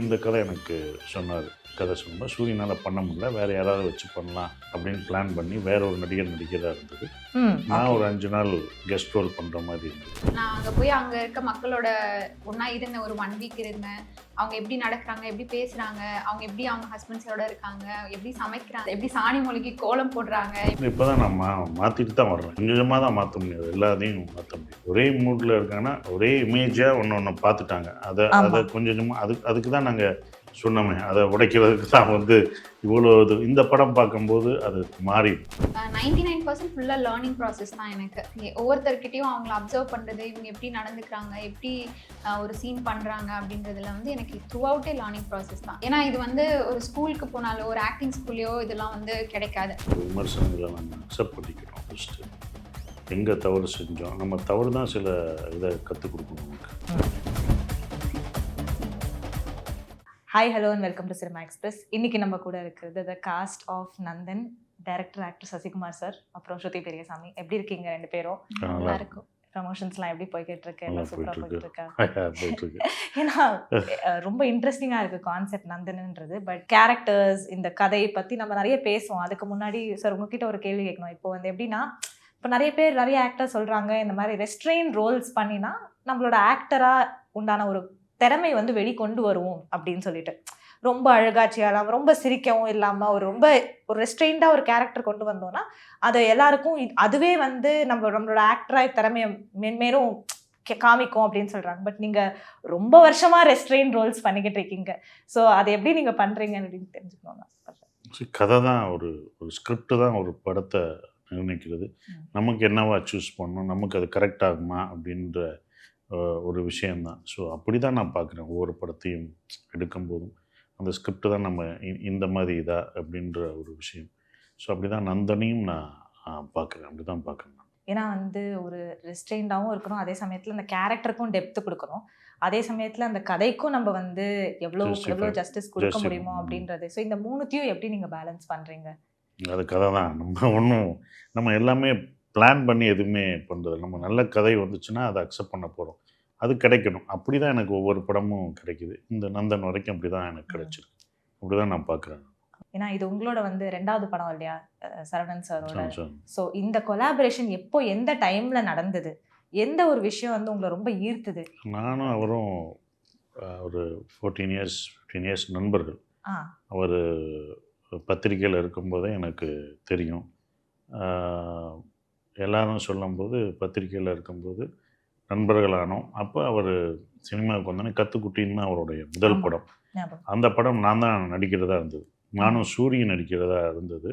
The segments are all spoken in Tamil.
இந்த கதை எனக்கு சொன்னார். கதை சொன்னோம், சூரியனால் பண்ண முடியல, வேறு யாராவது வச்சு பண்ணலாம் அப்படின்னு பிளான் பண்ணி வேற ஒரு நடிகர் நடிக்கிறதா இருந்தது. நான் ஒரு 5 நாள் கெஸ்ட் ரோல் பண்ணுற மாதிரி இருந்தது. நான் அங்கே போய் அங்கே இருக்க மக்களோட ஒன்றா இருந்தேன், ஒரு 1 வீக் இருந்தேன். அவங்க எப்படி நடக்கிறாங்க, எப்படி பேசுகிறாங்க, அவங்க எப்படி அவங்க ஹஸ்பண்ட்ஸோட இருக்காங்க, எப்படி சமைக்கிறாங்க, எப்படி சாணி மொழிக்கு கோலம் போடுறாங்க. இப்போ தான் நான் மாற்றிட்டு தான் வர்றேன். கொஞ்சமாக தான் மாற்ற முடியாது, எல்லாத்தையும் மாற்ற முடியும். ஒரே மூடில் இருக்காங்கன்னா ஒரே இமேஜாக ஒன்று பார்த்துட்டாங்க. அதை கொஞ்சமாக அதுக்கு தான் நாங்கள் சொன்னோமே, அதை உடைக்கிறதுக்கு தான் இவ்வளோ இந்த படம் பார்க்கும்போது அது மாறி 99% ஃபுல்லாக லேர்னிங் ப்ராசஸ் தான் எனக்கு. ஒவ்வொருத்தர்கிட்டையும் அவங்கள அப்சர்வ் பண்ணுறது, இவங்க எப்படி நடந்துக்கிறாங்க, எப்படி ஒரு சீன் பண்ணுறாங்க அப்படின்றதுல எனக்கு த்ரூ அவுட்டே லேர்னிங் ப்ராசஸ் தான். ஏன்னா இது ஒரு ஸ்கூலுக்கு போனாலோ ஒரு ஆக்டிங் ஸ்கூல்லையோ இதெல்லாம் கிடைக்காது. விமர்சனங்களை நம்ம அக்செப்ட் பண்ணிக்கிறோம். ஃபஸ்ட்டு எங்கே தவறு செஞ்சோம், நம்ம தவறு தான் சில இதை கற்றுக் கொடுக்கணும் நமக்கு. Hi, hello and welcome to cinema express. இன்னைக்கு நம்ம கூட இருக்கிறது the cast of Nandhan, director actor Sasikumar sir, அப்புறம் ஸ்ருதி பெரியசாமி. எப்படி இருக்கீங்க 2 பேரும்? நல்லா இருக்கும். ப்ரமோஷன்ஸ்லாம் எப்படி போய்கிட்டு இருக்கு? எல்லாம் சூப்பராக போயிட்டு இருக்கா? போயிட்டு ஏன்னா ரொம்ப இன்ட்ரெஸ்டிங்காக இருக்குது கான்செப்ட் நந்தன்ன்றது. பட் கேரக்டர்ஸ், இந்த கதையை பற்றி நம்ம நிறைய பேசுவோம். அதுக்கு முன்னாடி சார் உங்ககிட்ட ஒரு கேள்வி கேட்கணும். இப்போ எப்படின்னா, இப்போ நிறைய ஆக்டர் சொல்கிறாங்க, இந்த மாதிரி ரெஸ்ட்ரெயின் ரோல்ஸ் பண்ணினா நம்மளோட ஆக்டராக உண்டான ஒரு திறமை வெளிக்கொண்டு வருவோம் அப்படின்னு சொல்லிட்டு, ரொம்ப அழகாட்சியாலாம் ரொம்ப சிரிக்கவும் இல்லாமல் ஒரு ரெஸ்ட்ரெயின்டாக ஒரு கேரக்டர் கொண்டு வந்தோம்னா அது எல்லாருக்கும் அதுவே நம்மளோட ஆக்டராக திறமையை மென்மேலும் காமிக்கும் அப்படின்னு சொல்கிறாங்க. பட் நீங்கள் ரொம்ப வருஷமாக ரெஸ்ட்ரெயின் ரோல்ஸ் பண்ணிக்கிட்டு இருக்கீங்க. ஸோ அதை எப்படி நீங்கள் பண்ணுறீங்க அப்படின்னு தெரிஞ்சுக்கணும். கதை தான் ஒரு ஸ்கிரிப்ட் தான் ஒரு படத்தை நிர்ணயிக்கிறது. நமக்கு என்னவா சூஸ் பண்ணணும், நமக்கு அது கரெக்ட் ஆகுமா அப்படின்ற ஒரு விஷயந்தான். ஸோ அப்படி தான் நான் பார்க்குறேன். ஒவ்வொரு படத்தையும் எடுக்கும்போதும் அந்த ஸ்கிரிப்ட் தான் நம்ம இந்த மாதிரி இதா அப்படின்ற ஒரு விஷயம். ஸோ அப்படி தான் நந்தனையும் நான் பார்க்குறேன். அப்படி தான் பார்க்குறேன். ஏன்னா ஒரு ரெஸ்ட்ரெயின்டாகவும் இருக்கணும், அதே சமயத்தில் அந்த கேரக்டருக்கும் டெப்த்து கொடுக்கணும், அதே சமயத்தில் அந்த கதைக்கும் நம்ம எவ்வளோ ஜஸ்டிஸ் கொடுக்க முடியுமோ அப்படின்றது. ஸோ இந்த 3த்தையும் எப்படி நீங்கள் பேலன்ஸ் பண்ணுறீங்க? அது கதை தான். நம்ம எல்லாமே பிளான் பண்ணி எதுவுமே பண்ணுறது. நம்ம நல்ல கதை வந்துச்சுன்னா அதை அக்செப்ட் பண்ண போகிறோம், அது கிடைக்கணும். அப்படி தான் எனக்கு ஒவ்வொரு படமும் கிடைக்குது. இந்த நந்தன் வரைக்கும் அப்படி தான் எனக்கு கிடைச்சிருக்கு. அப்படி தான் நான் பார்க்குறேன். ஏன்னா இது உங்களோட 2வது படம் இல்லையா சரவணன் சாரோட? ஸோ இந்த கொலாபரேஷன் எப்போ, எந்த டைமில் நடந்தது, எந்த ஒரு விஷயம் உங்களை ரொம்ப ஈர்த்துது? நானும் அவரும் ஒரு 15 இயர்ஸ் நண்பர்கள். அவர் பத்திரிக்கையில் இருக்கும்போதே எனக்கு தெரியும். எல்லாரும் சொல்லும்போது பத்திரிக்கையில் இருக்கும்போது நண்பர்களானோம். அப்போ அவர் சினிமாவுக்கு வந்தோடனே கத்துக்குட்டின்னு தான் அவருடைய முதல் படம். அந்த படம் நான் தான் நடிக்கிறதா இருந்தது. நானும் சூரியன் நடிக்கிறதா இருந்தது.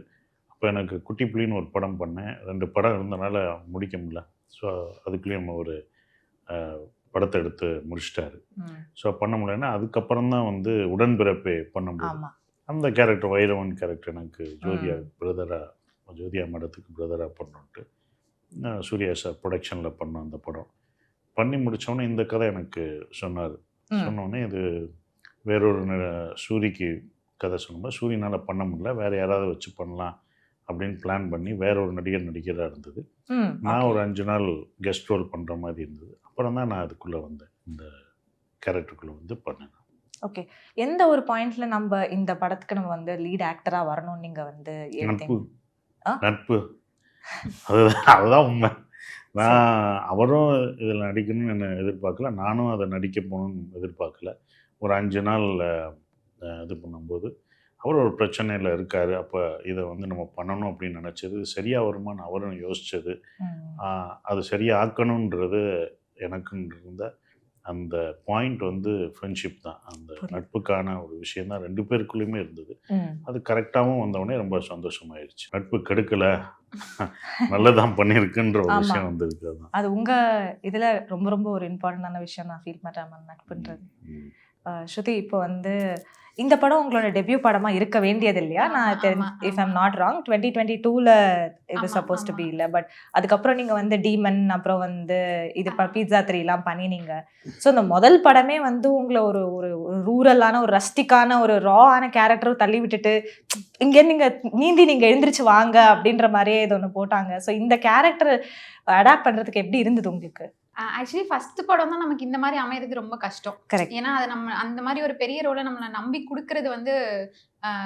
அப்போ எனக்கு குட்டி புலின்னு ஒரு படம் பண்ணேன். 2 படம் இருந்தனால முடிக்க முடியல. ஸோ அதுக்குள்ளேயும் ஒரு படத்தை எடுத்து முடிச்சிட்டாரு. ஸோ பண்ண முடியலன்னா அதுக்கப்புறம் தான் உடன்பிறப்பே பண்ணும்போது அந்த கேரக்டர், வைரவன் கேரக்டர் எனக்கு ஜோதியா மடத்துக்கு பிரதராக பண்ணோன்ட்டு சூர்யா சார் ப்ரொடக்ஷனில் பண்ணோம். அந்த படம் பண்ணி முடித்தோடனே இந்த கதை எனக்கு சொன்னார். சொன்னோடனே இது வேறொரு சூரிக்கு கதை சொன்னோம். சூரியனால் பண்ண முடியல, வேறு யாராவது வச்சு பண்ணலாம் அப்படின்னு பிளான் பண்ணி வேற ஒரு நடிகர் நடிக்கிறதா இருந்தது. நான் ஒரு 5 நாள் கெஸ்ட் ரோல் பண்ணுற மாதிரி இருந்தது. அப்புறம் தான் நான் அதுக்குள்ளே வந்தேன், இந்த கேரக்டருக்குள்ளே பண்ணேன். ஓகே, எந்த ஒரு பாயிண்ட்ல நம்ம இந்த படத்துக்கு நம்ம லீட் ஆக்டராக வரணும்னு நீங்கள் நட்பு அதுதான் உண்மை. நான் அவரும் இதில் நடிக்கணும்னு என்ன எதிர்பார்க்கல, நானும் அதை நடிக்க போகணும்னு எதிர்பார்க்கல. ஒரு 5 நாள் இது பண்ணும்போது அவர் ஒரு பிரச்சனையில் இருக்கார். அப்போ இதை நம்ம பண்ணணும் அப்படின்னு நினச்சது சரியாக வருமானு அவரும் யோசித்தது. அது சரியாக ஆக்கணுன்றது எனக்குன்னு இருந்த அந்த பாயிண்ட் ஃப்ரெண்ட்ஷிப் தான். அந்த நட்புக்கான ஒரு விஷயம் தான் 2 பேருக்குள்ளேயுமே இருந்தது. அது கரெக்டாகவும் வந்தவொடனே ரொம்ப சந்தோஷமாயிடுச்சு. நட்பு கெடுக்கலை, நல்லதான் பண்ணியிருக்குன்ற ஒரு விஷயம் வந்திருக்கு. அது உங்கள் இதில் ரொம்ப ரொம்ப ஒரு இம்பார்ட்டண்டான விஷயம் நான் ஃபீல் பண்ணுறேன், நட்புன்றது. ஸ்ருதி, இப்போ இந்த படம் உங்களோட டெபியூ படமாக இருக்க வேண்டியது இல்லையா? நான் இஃப் ஐம் நாட் ராங் 2022ல் இது சப்போஸ் டு பி இல்லை. பட் அதுக்கப்புறம் நீங்கள் டீமன், அப்புறம் இது பீட்சா 3லாம் பண்ணினீங்க. ஸோ இந்த முதல் படமே உங்களை ஒரு ரூரலான, ஒரு ரஸ்டிக்கான, ஒரு ராவான கேரக்டரும் தள்ளி விட்டுட்டு இங்கேருந்து நீங்கள் எழுந்திரிச்சு வாங்க அப்படின்ற மாதிரியே இது ஒன்று போட்டாங்க. ஸோ இந்த கேரக்டர் அடாப்ட் பண்ணுறதுக்கு எப்படி இருந்தது உங்களுக்கு? ஆக்சுவலி ஃபர்ஸ்ட் படம் தான் நமக்கு இந்த மாதிரி அமையிறது ரொம்ப கஷ்டம். Correct. ஏன்னா அது நம்ம அந்த மாதிரி ஒரு பெரிய ரோலை நம்மளை நம்பி கொடுக்கறது வந்து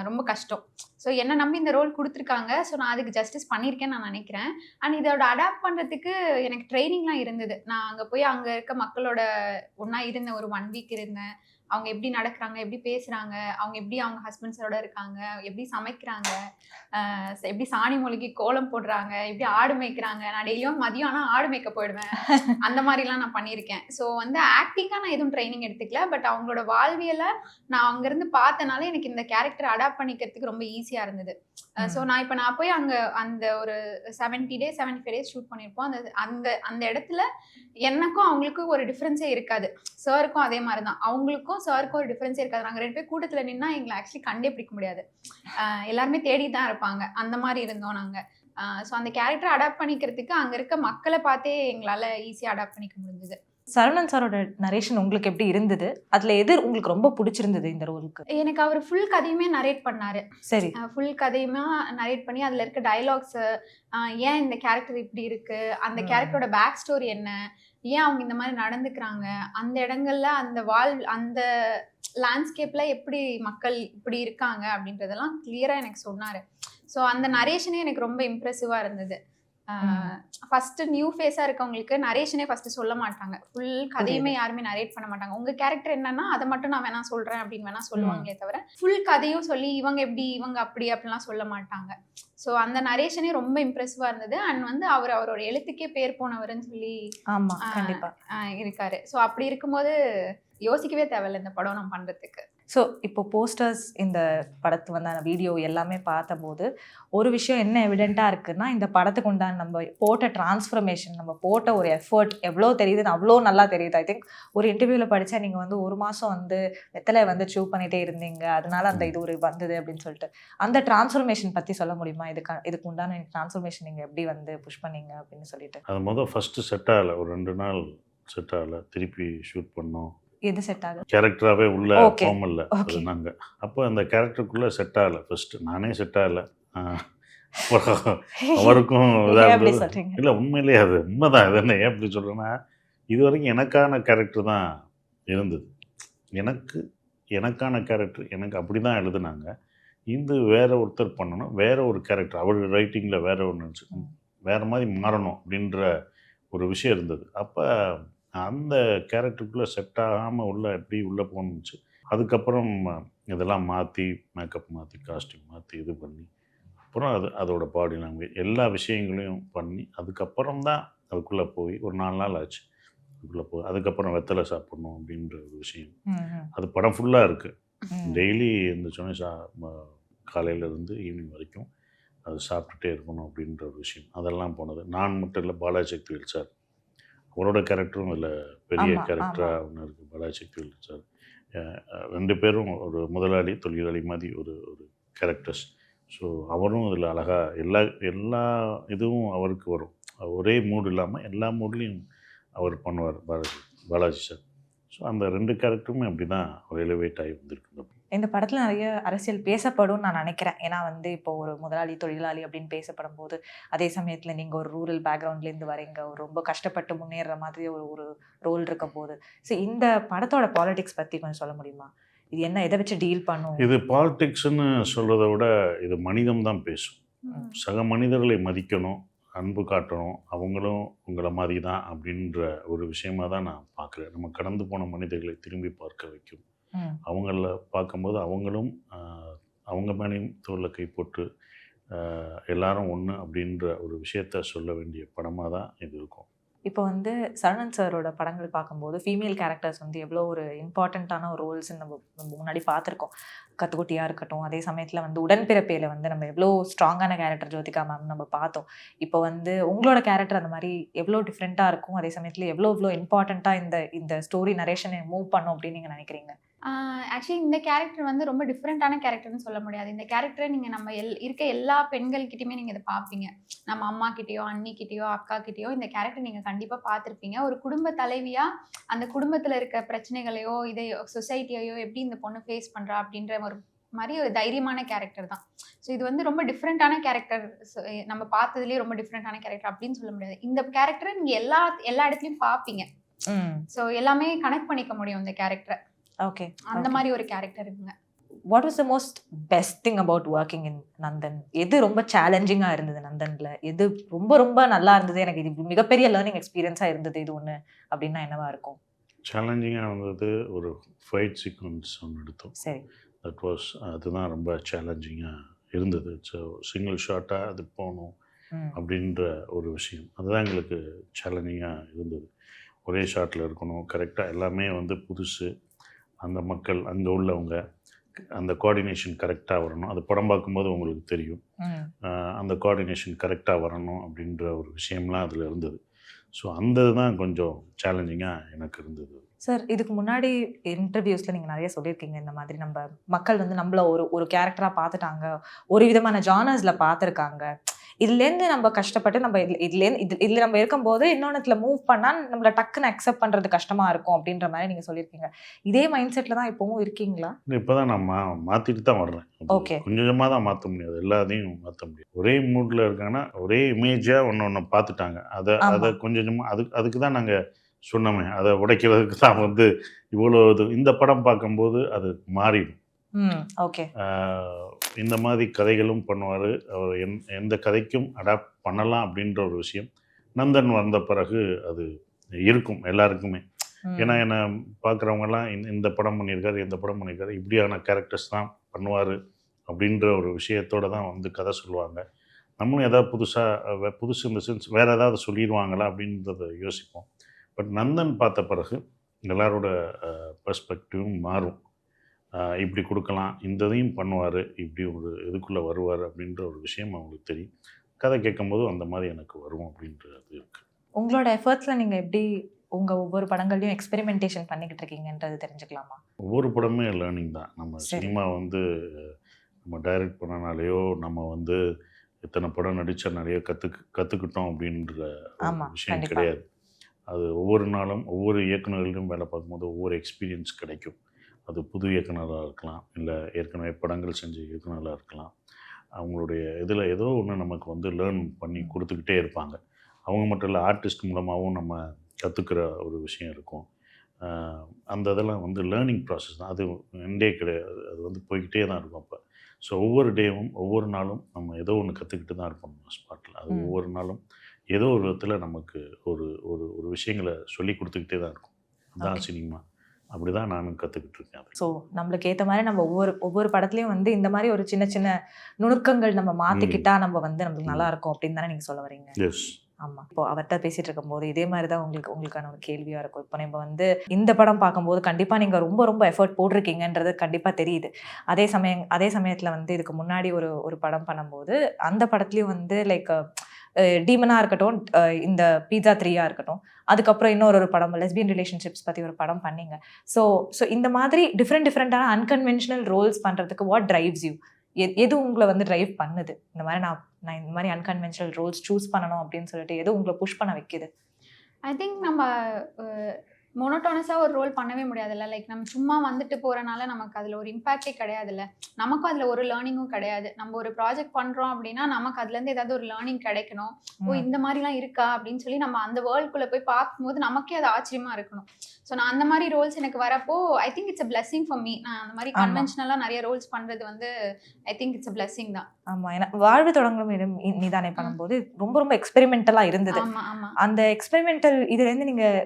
ரொம்ப கஷ்டம். ஸோ என்ன நம்பி இந்த ரோல் கொடுத்துருக்காங்க. ஸோ நான் அதுக்கு ஜஸ்டிஸ் பண்ணியிருக்கேன்னு நான் நினைக்கிறேன். அண்ட் இதோட அடாப்ட் பண்ணுறதுக்கு எனக்கு ட்ரைனிங்லாம் இருந்தது. நான் அங்கே போய் அங்கே இருக்க மக்களோட ஒன்றா இருந்தேன். ஒரு 1 வீக் இருந்தேன். அவங்க எப்படி நடக்கிறாங்க, எப்படி பேசுகிறாங்க, அவங்க எப்படி அவங்க ஹஸ்பண்ட்ஸோட இருக்காங்க, எப்படி சமைக்கிறாங்க, எப்படி சாணி மொழிகி கோலம் போடுறாங்க, எப்படி ஆடு மேய்க்கிறாங்க. நான் டெய்லியும் மதியம் ஆனால் ஆடு மேய்க்க போயிடுவேன். அந்த மாதிரிலாம் நான் பண்ணியிருக்கேன். ஸோ வந்து ஆக்டிங்காக நான் எதுவும் ட்ரைனிங் எடுத்துக்கல. பட் அவங்களோட வாழ்வியலை நான் அங்கேருந்து பார்த்தனால எனக்கு இந்த கேரக்டர் அடாப்ட் பண்ணிக்கிறதுக்கு ரொம்ப ஈஸியாக இருந்தது. ஸோ நான் போய் அங்கே அந்த ஒரு 70 days 75 days ஷூட் பண்ணியிருப்போம். அந்த இடத்துல எனக்கும் அவங்களுக்கும் ஒரு டிஃப்ரென்ஸே இருக்காது. சாருக்கும் அதே மாதிரி தான். அவங்களுக்கும் சாருக்கும் ஒரு டிஃப்ரென்ஸே இருக்காது. நாங்கள் 2 பேர் கூட்டத்தில் நின்னா எங்களை ஆக்சுவலி கண்டே பிடிக்க முடியாது. எல்லாருமே தேடி தான் இருப்பாங்க. அந்த மாதிரி இருந்தோம் நாங்கள். ஸோ அந்த கேரக்டர் அடாப்ட் பண்ணிக்கிறதுக்கு அங்கே இருக்க மக்களை பார்த்தே எங்களால் ஈஸியாக அடாப்ட் பண்ணிக்க முடிஞ்சது. சரவணன் சாரோட நரேஷன் உங்களுக்கு எப்படி இருந்தது? அதுல எது உங்களுக்கு ரொம்ப பிடிச்சிருந்தது இந்த ரோலுக்கு? எனக்கு அவர் ஃபுல் கதையுமே நரேட் பண்ணாரு. சரி. ஃபுல் கதையுமே நரேட் பண்ணி அதில் இருக்க டயலாக்ஸ், ஏன் இந்த கேரக்டர் இப்படி இருக்கு, அந்த கேரக்டரோட பேக் ஸ்டோரி என்ன, ஏன் அவங்க இந்த மாதிரி நடந்துக்கிறாங்க, அந்த இடங்கள்ல அந்த லேண்ட்ஸ்கேப்ல எப்படி மக்கள் இப்படி இருக்காங்க அப்படின்றதெல்லாம் கிளியரா எனக்கு சொன்னாரு. ஸோ அந்த நரேஷனே எனக்கு ரொம்ப இம்ப்ரெசிவா இருந்தது. ஃபர்ஸ்ட் நியூ ஃபேஸா இருக்கவங்களுக்கு நரேஷனே ஃபர்ஸ்ட் சொல்ல மாட்டாங்க. ஃபுல் கதையுமே யாருமே நரேட் பண்ண மாட்டாங்க. உங்க கேரக்டர் என்னன்னா அதை மட்டும் நான் வேணா சொல்றேன் அப்படின்னு வேணா சொல்லுவாங்களே தவிர ஃபுல் கதையும் சொல்லி இவங்க எப்படி இவங்க அப்படி அப்படிலாம் சொல்ல மாட்டாங்க. ஸோ அந்த நரேஷனே ரொம்ப இம்ப்ரெசிவா இருந்தது. அண்ட் வந்து அவரோட எழுத்துக்கே பேர் போனவர்னு சொல்லி இருக்காரு. ஸோ அப்படி இருக்கும்போது யோசிக்கவே தேவையில்லை இந்த படம் நம்ம பண்றதுக்கு. ஸோ இப்போ போஸ்டர்ஸ், இந்த படத்து வந்தான வீடியோ எல்லாமே பார்த்தபோது ஒரு விஷயம் என்ன எவிடெண்ட்டாக இருக்குன்னா, இந்த படத்துக்கு உண்டான நம்ம போட்ட டிரான்ஸ்ஃபர்மேஷன், நம்ம போட்ட ஒரு எஃபர்ட் எவ்வளோ தெரியுதுன்னு அவ்வளோ நல்லா தெரியுது. ஐ திங்க் ஒரு இன்டர்வியூவில் படித்தா நீங்கள் வந்து 1 மாதம் வந்து வெத்தலை வந்து சூ பண்ணிகிட்டே இருந்தீங்க, அதனால அந்த இது ஒரு வந்தது அப்படின்னு சொல்லிட்டு அந்த டிரான்ஸ்ஃபர்மேஷன் பற்றி சொல்ல முடியுமா? இதுக்கு உண்டான டிரான்ஸ்ஃபர்மேஷன் நீங்கள் எப்படி வந்து புஷ் பண்ணீங்க அப்படின்னு சொல்லிட்டு. அது ஃபஸ்ட்டு செட் ஆகலை. ஒரு 2 நாள் செட் ஆகலை. திருப்பி ஷூட் பண்ணோம். எது செட் ஆகுது? கேரக்டராகவே உள்ள ஃபார்மில் இருந்தாங்க. அப்போ அந்த கேரக்டருக்குள்ளே செட் ஆகலை. ஃபஸ்ட்டு நானே செட் ஆகலை. அவருக்கும் இல்லை, உண்மையிலேயே அது உண்மைதான். இது என்ன ஏன் அப்படி சொல்கிறேன்னா, இது வரைக்கும் எனக்கான கேரக்டர் தான் இருந்தது. எனக்கான கேரக்டர் எனக்கு அப்படி தான் எழுதுனாங்க. இது வேற ஒருத்தர் பண்ணணும், வேற ஒரு கேரக்டர் அவர் ரைட்டிங்கில் வேற ஒன்று வேறு மாதிரி மாறணும் அப்படின்ற ஒரு விஷயம் இருந்தது. அப்போ அந்த கேரக்டருக்குள்ளே செட் ஆகாமல் எப்படி உள்ளே போணுச்சு. அதுக்கப்புறம் இதெல்லாம் மாற்றி மேக்கப் மாற்றி காஸ்டியூம் மாற்றி இது பண்ணி அப்புறம் அதோட பாடி லாங்குவேஜ் எல்லா விஷயங்களையும் பண்ணி அதுக்கப்புறம் தான் அதுக்குள்ளே போய் ஒரு 4 நாள் ஆச்சு. அதுக்குள்ளே போய் அதுக்கப்புறம் வெத்தலை சாப்பிடணும் அப்படின்ற ஒரு விஷயம். அது படம் ஃபுல்லாக இருக்குது. டெய்லி இருந்துச்சோன்னே காலையிலேருந்து ஈவினிங் வரைக்கும் அது சாப்பிட்டுட்டே இருக்கணும் அப்படின்ற ஒரு விஷயம். அதெல்லாம் போனது. நான் மட்டும் இல்லை, பாலாஜி சக்திவேல் சார் அவரோட கேரக்டரும் இதில் பெரிய கேரக்டராக ஒன்று இருக்குது. பாலாஜி சக்திவேல் சார் 2 பேரும் ஒரு முதலாளி தொழிலாளி மாதிரி ஒரு கேரக்டர்ஸ். ஸோ அவரும் இதில் அழகாக எல்லா இதுவும் அவருக்கு வரும். ஒரே மூடு இல்லாமல் எல்லா மூட்லேயும் அவர் பண்ணுவார் பாலாஜி சார். ஸோ அந்த 2 கேரக்டருமே அப்படி தான் ஒரு எலிவேட் ஆகி வந்திருக்கு. இந்த படத்தில் நிறைய அரசியல் பேசப்படும் நான் நினைக்கிறேன். ஏன்னா வந்து இப்போ ஒரு முதலாளி தொழிலாளி அப்படின்னு பேசப்படும் போது, அதே சமயத்தில் நீங்கள் ஒரு ரூரல் பேக்ரவுண்ட்லேருந்து வரீங்க, ஒரு ரொம்ப கஷ்டப்பட்டு முன்னேற மாதிரி ஒரு ரோல் இருக்க போது. ஸோ இந்த படத்தோட பாலிடிக்ஸ் பற்றி கொஞ்சம் சொல்ல முடியுமா? இது என்ன, எதை வச்சு டீல் பண்ணும்? இது பாலிடிக்ஸ்ன்னு சொல்கிறத விட இது மனிதம் தான் பேசும். சக மனிதர்களை மதிக்கணும், அன்பு காட்டணும், அவங்களும் உங்களை மாதிரி தான் அப்படின்ற ஒரு விஷயமாக தான் நான் பார்க்குறேன். நம்ம கடந்து போன மனிதர்களை திரும்பி பார்க்க வைக்கும். அவங்கள பார்க்கும்போது அவங்களும் அவங்க மேலேயும் தோளில் கை போட்டு எல்லாரும் ஒன்று அப்படின்ற ஒரு விஷயத்த சொல்ல வேண்டிய படமாக தான் இது இருக்கும். இப்போ வந்து சரவணன் சாரோட படங்கள் பார்க்கும்போது ஃபீமேல் கேரக்டர்ஸ் வந்து எவ்வளோ ஒரு இம்பார்ட்டண்ட்டான ஒரு ரோல்ஸ் நம்ம முன்னாடி பார்த்துருக்கோம். கத்துக்குட்டியாக இருக்கட்டும், அதே சமயத்தில் வந்து உடன்பிறப்பையில் வந்து நம்ம எவ்வளோ ஸ்ட்ராங்கான கேரக்டர் ஜோதிகா மேம் நம்ம பார்த்தோம். இப்போ வந்து உங்களோட கேரக்டர் அந்த மாதிரி எவ்வளோ டிஃப்ரெண்ட்டாக இருக்கும், அதே சமயத்தில் எவ்வளோ இம்பார்ட்டண்ட்டாக இந்த ஸ்டோரி நரேஷனை மூவ் பண்ணும் அப்படின்னு நீங்கள் நினைக்கிறீங்க? ஆக்சுவலி இந்த கேரக்டர் வந்து ரொம்ப டிஃப்ரெண்ட்டான கேரக்டர்னு சொல்ல முடியாது. இந்த கேரக்டரை நீங்கள் நம்ம இருக்க எல்லா பெண்கள்கிட்டையுமே நீங்கள் இதை பார்ப்பீங்க. நம்ம அம்மா கிட்டேயோ அண்ணிக்கிட்டேயோ அக்கா கிட்டேயோ இந்த கேரக்டர் நீங்கள் கண்டிப்பாக பார்த்துருப்பீங்க. ஒரு குடும்ப தலைவியாக அந்த குடும்பத்தில் இருக்க பிரச்சனைகளையோ இதையோ சொசைட்டியையோ எப்படி இந்த பொண்ணு ஃபேஸ் பண்ணுறா அப்படின்ற மாதிரி ஒரு தைரியமான கேரக்டர் தான். ஸோ இது வந்து ரொம்ப டிஃப்ரெண்ட்டான கேரக்டர், நம்ம பார்த்ததுலேயே ரொம்ப டிஃப்ரெண்ட்டான கேரக்டர் அப்படின்னு சொல்ல முடியாது. இந்த கேரக்டரை நீங்கள் எல்லா இடத்துலையும் பார்ப்பீங்க. ஸோ எல்லாமே கனெக்ட் பண்ணிக்க முடியும் இந்த கேரக்டரை. ஓகே, அந்த மாதிரி ஒரு கேரக்டர் இருக்குங்க. What was the most best thing about working in Nandan? எது ரொம்ப சேலஞ்சிங்காக இருந்தது நந்தன்ல? எது ரொம்ப ரொம்ப நல்லா இருந்தது, எனக்கு இது மிகப்பெரிய லேர்னிங் எக்ஸ்பீரியன்ஸாக இருந்தது இது ஒன்று அப்படின்னா என்னவா இருக்கும்? சேலஞ்சிங்காக இருந்தது ஒரு ஃபைட் சீக்வன்ஸ் ஒன்று எடுத்தோம். சரி. தட் வாஸ், அதுதான் ரொம்ப சேலஞ்சிங்காக இருந்தது. ஸோ சிங்கிள் ஷாட்டாக அது போகணும் அப்படின்ற ஒரு விஷயம், அதுதான் எங்களுக்கு சேலஞ்சிங்காக இருந்தது. ஒரே ஷாட்டில் இருக்கணும், கரெக்டாக எல்லாமே வந்து புதுசு, அந்த மக்கள் அங்கே உள்ளவங்க, அந்த கோஆர்டினேஷன் கரெக்டாக வரணும். அது படம் பார்க்கும்போது உங்களுக்கு தெரியும், அந்த கோஆர்டினேஷன் கரெக்டாக வரணும் அப்படின்ற ஒரு விஷயம்லாம் அதில் இருந்தது. ஸோ அந்த இதுதான் கொஞ்சம் சேலஞ்சிங்காக எனக்கு இருந்தது. சார், இதுக்கு முன்னாடி இன்டர்வியூஸில் நீங்கள் நிறைய சொல்லியிருக்கீங்க, இந்த மாதிரி நம்ம மக்கள் வந்து நம்மள ஒரு கேரக்டராக பார்த்துட்டாங்க, ஒரு விதமான ஜானர்ஸில் பார்த்துருக்காங்க, இதுலேருந்து நம்ம கஷ்டப்பட்டு நம்ம இதில் நம்ம இருக்கும்போது இன்னொன்னுல மூவ் பண்ணால் நம்மளை டக்குன்னு அக்செப்ட் பண்ணுறது கஷ்டமாக இருக்கும் அப்படின்ற மாதிரி நீங்கள் சொல்லியிருக்கீங்க. இதே மைண்ட் செட்டில் தான் இப்போவும் இருக்கீங்களா? இப்போ தான் நான் மாற்றிட்டு தான் வர்றேன். ஓகே. கொஞ்சம் கொஞ்சமாக தான் மாற்ற முடியாது, எல்லாத்தையும் மாற்ற முடியாது. ஒரே மூடில் இருக்காங்கன்னா ஒரே இமேஜாக ஒன்று பார்த்துட்டாங்க, அதை கொஞ்சம் கொஞ்சமாக அதுக்கு தான் நாங்கள் சொன்னோமே, அதை உடைக்கிறதுக்கு தான் வந்து இவ்வளோ இது. இந்த படம் பார்க்கும்போது அது மாறிடும். ஓகே. இந்த மாதிரி கதைகளும் பண்ணுவார் அவர், எந்த கதைக்கும் அடாப்ட் பண்ணலாம் அப்படின்ற ஒரு விஷயம் நந்தன் வந்த பிறகு அது இருக்கும் எல்லாருக்குமே. ஏன்னா என்னை பார்க்குறவங்கலாம் இந்த படம் பண்ணியிருக்காரு, இந்த படம் பண்ணியிருக்காரு, இப்படியான கேரக்டர்ஸ் தான் பண்ணுவார் அப்படின்ற ஒரு விஷயத்தோடு தான் வந்து கதை சொல்லுவாங்க. நம்மளும் எதாவது புதுசு இந்த சென்ஸ் வேறு ஏதாவது சொல்லிடுவாங்களா அப்படின்றத யோசிப்போம். பட் நந்தன் பார்த்த பிறகு எல்லாரோட பெர்ஸ்பெக்டிவும் மாறும். இப்படி கொடுக்கலாம், இந்த இதையும் பண்ணுவார், இப்படி ஒரு இதுக்குள்ளே வருவார் அப்படின்ற ஒரு விஷயம் அவங்களுக்கு தெரியும். கதை கேட்கும்போது அந்த மாதிரி எனக்கு வரும் அப்படின்றது இருக்குது. உங்களோட எஃபர்ட்ஸில் நீங்கள் எப்படி உங்கள் ஒவ்வொரு படங்கள்லையும் எக்ஸ்பெரிமெண்டேஷன் பண்ணிக்கிட்டு இருக்கீங்கன்றது தெரிஞ்சுக்கலாமா? ஒவ்வொரு படமே லேர்னிங் தான். நம்ம சினிமா வந்து நம்ம டைரக்ட் பண்ணனாலேயோ நம்ம வந்து இத்தனை படம் நடித்தா நிறைய கற்றுக்கிட்டோம் அப்படின்ற விஷயம் கிடையாது. அது ஒவ்வொரு நாளும் ஒவ்வொரு இயக்குநர்களிடம் வேலை பார்க்கும்போது ஒவ்வொரு எக்ஸ்பீரியன்ஸ் கிடைக்கும். அது புது இயக்குனராக இருக்கலாம், இல்லை ஏற்கனவே படங்கள் செஞ்ச இயக்குனராக இருக்கலாம். அவங்களுடைய இதில் ஏதோ ஒன்று நமக்கு வந்து லேர்ன் பண்ணி கொடுத்துக்கிட்டே இருப்பாங்க. அவங்க மட்டும் இல்லை, ஆர்டிஸ்ட் மூலமாகவும் நம்ம கற்றுக்கிற ஒரு விஷயம் இருக்கும். அந்த இதெல்லாம் வந்து லேர்னிங் ப்ராசஸ் தான், அது எண்டே கிடையாது, அது வந்து போய்கிட்டே தான் இருக்கும். அப்போ ஸோ ஒவ்வொரு டேவும் ஒவ்வொரு நாளும் நம்ம ஏதோ ஒன்று கற்றுக்கிட்டு தான் இருப்போம் ஸ்பாட்டில். அது ஒவ்வொரு நாளும் ஏதோ ஒரு விதத்தில் நமக்கு ஒரு ஒரு ஒரு விஷயங்களை சொல்லி கொடுத்துக்கிட்டே தான் இருக்கும். அதுதான் சினிமா, அப்படி தான் நானும் கற்றுக்கிட்டு இருக்கேன். ஸோ நம்மளுக்கு ஏற்ற மாதிரி நம்ம ஒவ்வொரு படத்துலையும் வந்து இந்த மாதிரி ஒரு சின்ன சின்ன நுணுக்கங்கள் நம்ம மாற்றிக்கிட்டா நம்ம வந்து நம்மளுக்கு நல்லா இருக்கும் அப்படின்னு தானே நீங்கள் சொல்ல வரீங்க? எஸ். ஆமாம். இப்போ அவர்கிட்ட பேசிகிட்டு இருக்கும்போது இதே மாதிரி தான் உங்களுக்கான ஒரு கேள்வியாக இருக்கும். இப்போ நம்ம வந்து இந்த படம் பார்க்கும்போது கண்டிப்பாக நீங்கள் ரொம்ப ரொம்ப எஃபர்ட் போட்டிருக்கீங்கன்றது கண்டிப்பாக தெரியுது. அதே சமயத்தில் வந்து இதுக்கு முன்னாடி ஒரு படம் பண்ணும்போது அந்த படத்துலையும் வந்து லைக் டீமனாக இருக்கட்டும், இந்த பீட்சா 3 இருக்கட்டும், அதுக்கப்புறம் இன்னொரு படம் லெஸ்பியன் ரிலேஷன்ஷிப்ஸ் பற்றி ஒரு படம் பண்ணீங்க. ஸோ இந்த மாதிரி டிஃப்ரெண்டான அன்கன்வென்ஷனல் ரோல்ஸ் பண்ணுறதுக்கு வாட் டிரைவ்ஸ் யூ? எது உங்களை வந்து டிரைவ் பண்ணுது? இந்த மாதிரி நான் இந்த மாதிரி அன்கன்வென்ஷனல் ரோல்ஸ் சூஸ் பண்ணணும் அப்படின்னு சொல்லிட்டு எது உங்களை புஷ் பண்ண வைக்குது? ஐ திங்க் நம்ம மோனோட்டோனஸாக ஒரு ரோல் பண்ணவே முடியாதுல்ல. லைக் நம்ம சும்மா வந்துட்டு போகிறனால நமக்கு அதில் ஒரு இம்பேக்டே கிடையாதுல்ல. நமக்கும் அதில் ஒரு லேர்னிங்கும் கிடையாது. நம்ம ஒரு ப்ராஜெக்ட் பண்ணுறோம் அப்படின்னா நமக்கு அதுலேருந்து ஏதாவது ஒரு லேர்னிங் கிடைக்கணும். ஓ, இந்த மாதிரிலாம் இருக்கா அப்படின்னு சொல்லி நம்ம அந்த வேர்ல்டுக்குள்ளே போய் பார்க்கும்போது நமக்கே அது ஆச்சரியமாக இருக்கணும். ஸோ நான் அந்த மாதிரி ரோல்ஸ் எனக்கு வரப்போ ஐ think it's a blessing for me. நான் அந்த மாதிரி கன்வென்ஷனலாக நிறைய ரோல்ஸ் பண்ணுறது வந்து ஐ திங்க் இட்ஸ் அ பிளெஸிங் தான். ஆமாம். ஏன்னா வாழ்வு தொடங்கும் நீதானே பண்ணும்போது ரொம்ப ரொம்ப எக்ஸ்பெரிமெண்டலாக இருந்தது. அந்த எக்ஸ்பெரிமெண்டல் இதுலேருந்து நீங்கள்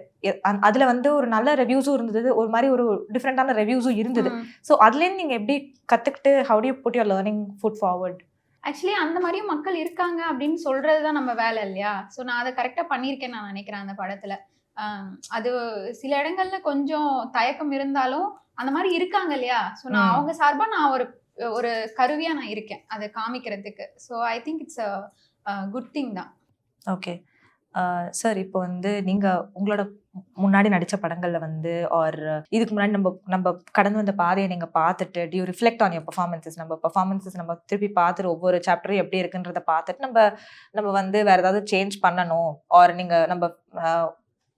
அதில் வந்து ஒரு நல்ல ரிவ்யூஸும் இருந்தது, ஒரு மாதிரி ஒரு டிஃப்ரெண்டான ரிவ்யூஸும் இருந்தது. ஸோ அதுலேருந்து நீங்கள் எப்படி கற்றுக்கிட்டு how to you put your learning foot forward? Actually அந்த மாதிரியும் மக்கள் இருக்காங்க அப்படின்னு சொல்கிறது தான் நம்ம வேலை இல்லையா? ஸோ நான் அதை கரெக்டாக பண்ணியிருக்கேன்னு நான் நினைக்கிறேன் அந்த படத்தில். அது சில இடங்கள்ல கொஞ்சம் தயக்கம் இருந்தாலும் அந்த மாதிரி இருக்காங்க இல்லையா? ஸோ நான் அவங்க சார்பாக நான் ஒரு கருவியாக நான் இருக்கேன் அதை காமிக்கிறதுக்கு. So I think it's a good thing தான். ஓகே சார், இப்போ வந்து நீங்கள் உங்களோட முன்னாடி நடித்த படங்களில் வந்து ஆர் இதுக்கு முன்னாடி நம்ம கடந்து வந்த பாதையை நீங்கள் பார்த்துட்டு do reflect on your performances, நம்ம திருப்பி பார்த்துட்டு ஒவ்வொரு சாப்டரும் எப்படி இருக்குன்றத பார்த்துட்டு நம்ம வந்து வேறு ஏதாவது சேஞ்ச் பண்ணணும் ஆர் நீங்கள்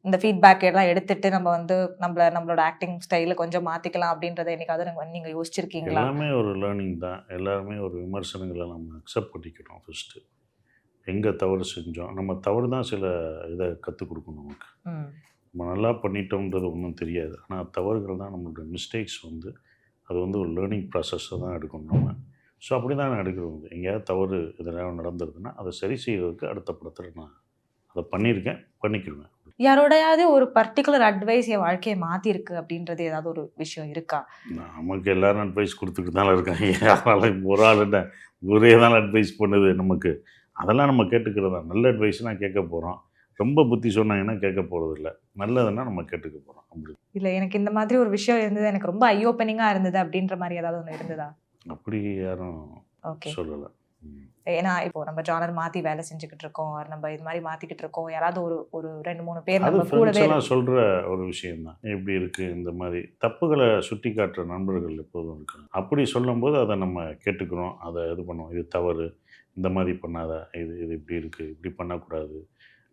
இந்த ஃபீட்பேக் எல்லாம் எடுத்துட்டு நம்ம வந்து நம்மளோட ஆக்டிங் ஸ்டைல கொஞ்சம் மாத்திக்கலாம் அப்படின்றத என்னைக்காவது நீங்க யோசிச்சிருக்கீங்களா? எல்லாமே ஒரு லேர்னிங் தான். எல்லாருமே ஒரு விமர்சனங்களை நம்ம அக்செப்ட் பண்ணிக்கணும் ஃபஸ்ட்டு. எங்கே தவறு செஞ்சோம், நம்ம தவறு தான் சில இதை கற்றுக் கொடுக்கும் நமக்கு. நம்ம நல்லா பண்ணிட்டோம்ன்றது ஒன்றும் தெரியாது. ஆனால் தவறுகள் தான் நம்மளோட மிஸ்டேக்ஸ் வந்து அது வந்து ஒரு லேர்னிங் ப்ராசஸை தான் எடுக்கணும் நம்ம. ஸோ அப்படி தான் நான் எடுக்கிறது. எங்கேயாவது தவறு இதெல்லாம் நடந்திருக்குன்னா அதை சரி செய்வதற்கு அடுத்த படத்தில் நான் அதை பண்ணியிருக்கேன், பண்ணிக்கிடுவேன். யாரோடையாவது ஒரு பர்டிகுலர் அட்வைஸ் என் வாழ்க்கையை மாத்திருக்கு அப்படின்றது ஏதாவது ஒரு விஷயம் இருக்கா? நமக்கு எல்லாரும் அட்வைஸ் கொடுத்துட்டு தான் இருக்காங்க. யாராலும் ஒரு ஆள் என்ன ஒரே தான் அட்வைஸ் பண்ணுது நமக்கு. அதெல்லாம் நம்ம கேட்டுக்கிறதா. நல்ல அட்வைஸ்னா கேட்க போகிறோம். ரொம்ப புத்தி சொன்னாங்கன்னா கேட்க போகிறது இல்லை. நல்லதுன்னா நம்ம கேட்டுக்க போகிறோம். அப்படி இல்லை, எனக்கு இந்த மாதிரி ஒரு விஷயம் இருந்தது, எனக்கு ரொம்ப ஐ ஓப்பனிங்காக இருந்தது அப்படின்ற மாதிரி ஏதாவது ஒன்று இருந்ததா? அப்படி யாரும் ஓகே சொல்லலை. ஏன்னா இப்போ நம்ம ஜானர் மாற்றி வேலை செஞ்சுக்கிட்டு இருக்கோம், நம்ம இது மாதிரி மாற்றிக்கிட்டு இருக்கோம். யாராவது ஒரு 2-3 பேர் அது நம்ம கூடவே ஃப்ரெண்ட்ஸ்லாம் சொல்கிற ஒரு விஷயந்தான். எப்படி இருக்குது இந்த மாதிரி தப்புகளை சுட்டி காட்டுற நண்பர்கள் எப்போதும் இருக்காங்க. அப்படி சொல்லும்போது அதை நம்ம கேட்டுக்கிறோம், அதை இது பண்ணுவோம். இது தவறு, இந்த மாதிரி பண்ணாத, இது இப்படி இருக்குது, இப்படி பண்ணக்கூடாது,